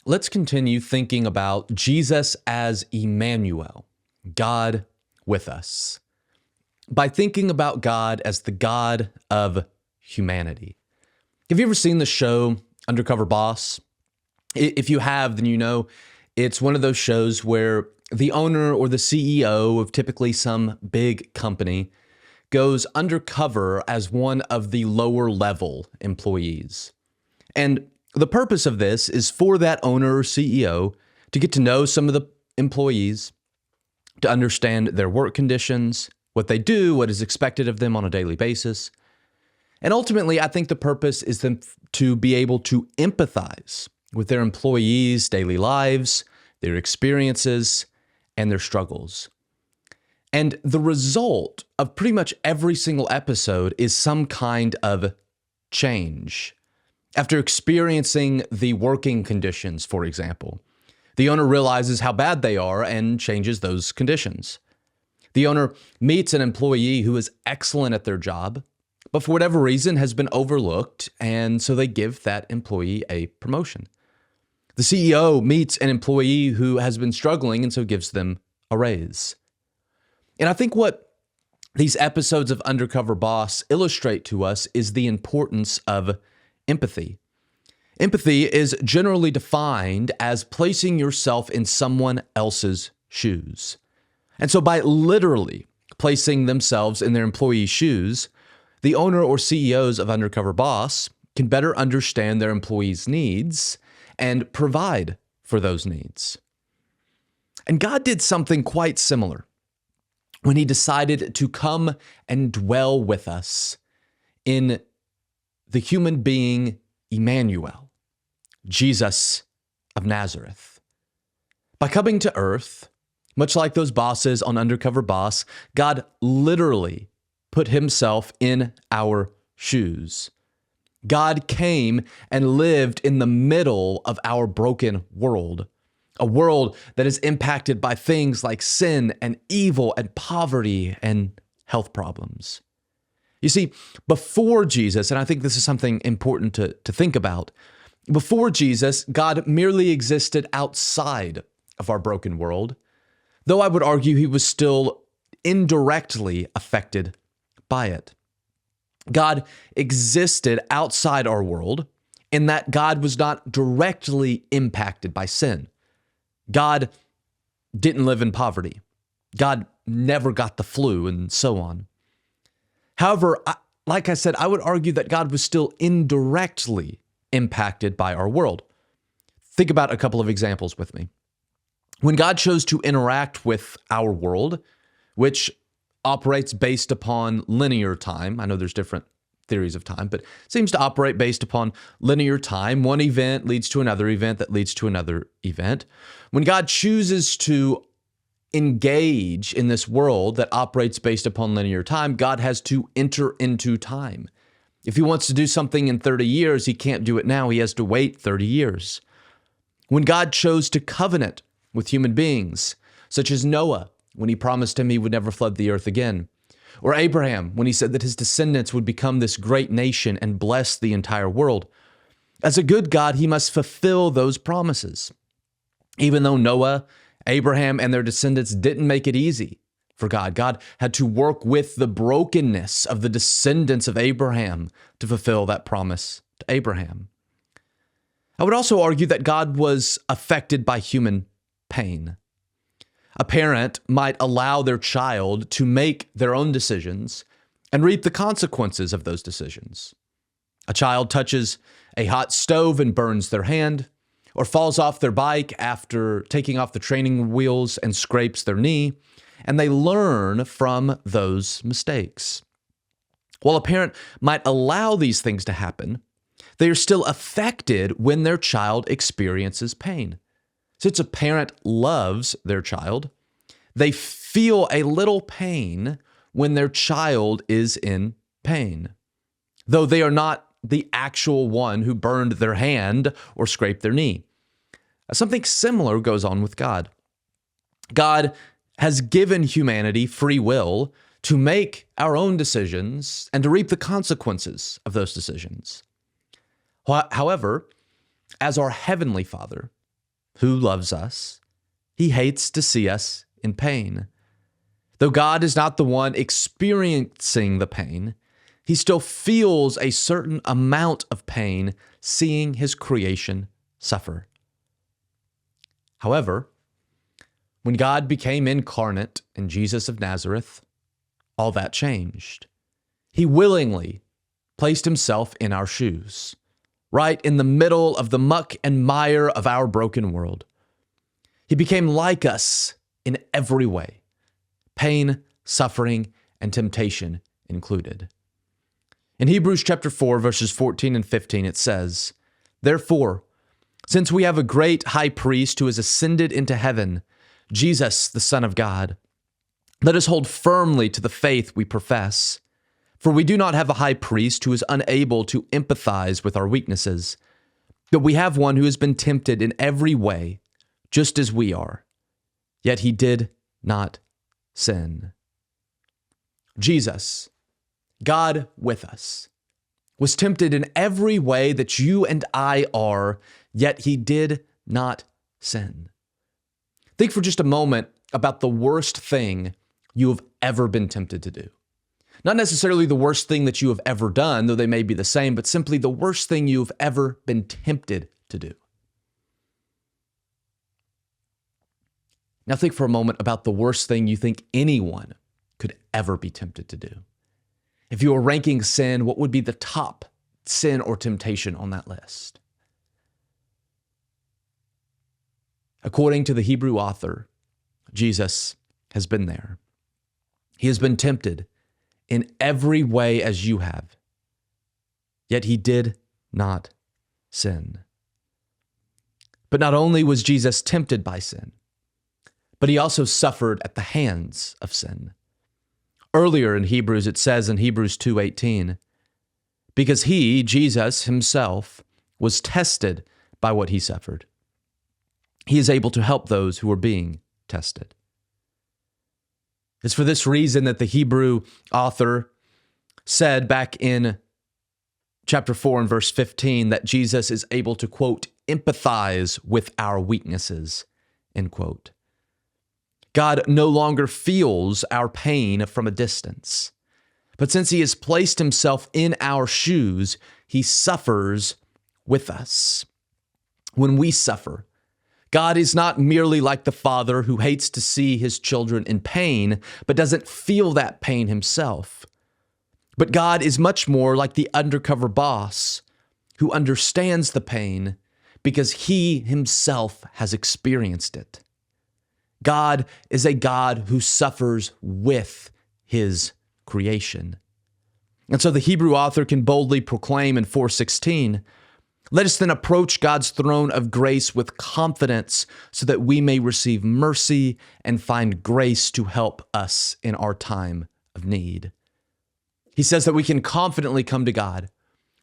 let's continue thinking about Jesus as Immanuel, God with us, by thinking about God as the God of humanity. Have you ever seen the show Undercover Boss? If you have, then you know it's one of those shows where the owner or the CEO of typically some big company goes undercover as one of the lower level employees. And the purpose of this is for that owner or CEO to get to know some of the employees, to understand their work conditions, what they do, what is expected of them on a daily basis. And ultimately, I think the purpose is them to be able to empathize with their employees' daily lives, their experiences, and their struggles. And the result of pretty much every single episode is some kind of change. After experiencing the working conditions, for example, the owner realizes how bad they are and changes those conditions. The owner meets an employee who is excellent at their job, but for whatever reason has been overlooked, and so they give that employee a promotion. The CEO meets an employee who has been struggling and so gives them a raise. And I think what these episodes of Undercover Boss illustrate to us is the importance of empathy. Empathy is generally defined as placing yourself in someone else's shoes. And so by literally placing themselves in their employees' shoes, the owner or CEOs of Undercover Boss can better understand their employees' needs and provide for those needs. And God did something quite similar when he decided to come and dwell with us in the human being Immanuel, Jesus of Nazareth. By coming to earth, much like those bosses on Undercover Boss, God literally put himself in our shoes. God came and lived in the middle of our broken world, a world that is impacted by things like sin and evil and poverty and health problems. You see, before Jesus, and I think this is something important to think about, before Jesus, God merely existed outside of our broken world, though I would argue he was still indirectly affected by it. God existed outside our world in that God was not directly impacted by sin. God didn't live in poverty. God never got the flu and so on. However, like I said, I would argue that God was still indirectly impacted by our world. Think about a couple of examples with me. When God chose to interact with our world, which operates based upon linear time. I know there's different theories of time, but seems to operate based upon linear time. One event leads to another event that leads to another event. When God chooses to engage in this world that operates based upon linear time, God has to enter into time. If he wants to do something in 30 years, he can't do it now. He has to wait 30 years. When God chose to covenant with human beings, such as Noah, when he promised him he would never flood the earth again, or Abraham, when he said that his descendants would become this great nation and bless the entire world. As a good God, he must fulfill those promises. Even though Noah, Abraham, and their descendants didn't make it easy for God, God had to work with the brokenness of the descendants of Abraham to fulfill that promise to Abraham. I would also argue that God was affected by human pain. A parent might allow their child to make their own decisions and reap the consequences of those decisions. A child touches a hot stove and burns their hand, or falls off their bike after taking off the training wheels and scrapes their knee, and they learn from those mistakes. While a parent might allow these things to happen, they are still affected when their child experiences pain. Since a parent loves their child, they feel a little pain when their child is in pain, though they are not the actual one who burned their hand or scraped their knee. Something similar goes on with God. God has given humanity free will to make our own decisions and to reap the consequences of those decisions. However, as our Heavenly Father, who loves us, he hates to see us in pain. Though God is not the one experiencing the pain, he still feels a certain amount of pain seeing his creation suffer. However, when God became incarnate in Jesus of Nazareth, all that changed. He willingly placed himself in our shoes, right in the middle of the muck and mire of our broken world. He became like us in every way, pain, suffering, and temptation included. In Hebrews chapter 4, verses 14 and 15, it says, "Therefore, since we have a great high priest who has ascended into heaven, Jesus, the Son of God, let us hold firmly to the faith we profess. For we do not have a high priest who is unable to empathize with our weaknesses, but we have one who has been tempted in every way, just as we are, yet he did not sin." Jesus, God with us, was tempted in every way that you and I are, yet he did not sin. Think for just a moment about the worst thing you have ever been tempted to do. Not necessarily the worst thing that you have ever done, though they may be the same, but simply the worst thing you've ever been tempted to do. Now think for a moment about the worst thing you think anyone could ever be tempted to do. If you were ranking sin, what would be the top sin or temptation on that list? According to the Hebrew author, Jesus has been there. He has been tempted in every way as you have, yet he did not sin. But not only was Jesus tempted by sin, but he also suffered at the hands of sin. Earlier in Hebrews, it says in Hebrews 2:18, because he, Jesus himself, was tested by what he suffered, he is able to help those who are being tested. It's for this reason that the Hebrew author said back in chapter 4 and verse 15 that Jesus is able to, quote, empathize with our weaknesses, end quote. God no longer feels our pain from a distance, but since he has placed himself in our shoes, he suffers with us. When we suffer, God is not merely like the father who hates to see his children in pain, but doesn't feel that pain himself. But God is much more like the undercover boss who understands the pain because he himself has experienced it. God is a God who suffers with his creation. And so the Hebrew author can boldly proclaim in 4:16, let us then approach God's throne of grace with confidence so that we may receive mercy and find grace to help us in our time of need. He says that we can confidently come to God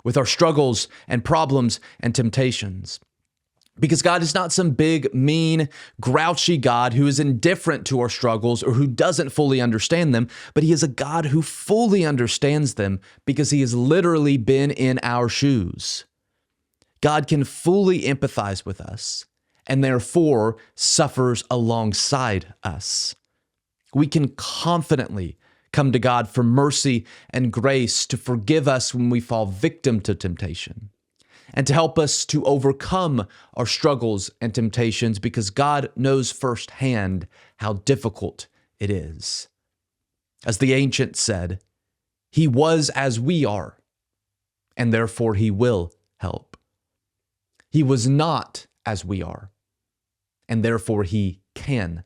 with our struggles and problems and temptations, because God is not some big, mean, grouchy God who is indifferent to our struggles or who doesn't fully understand them, but he is a God who fully understands them because he has literally been in our shoes. God can fully empathize with us and therefore suffers alongside us. We can confidently come to God for mercy and grace to forgive us when we fall victim to temptation and to help us to overcome our struggles and temptations because God knows firsthand how difficult it is. As the ancients said, he was as we are, and therefore he will help. He was not as we are, and therefore he can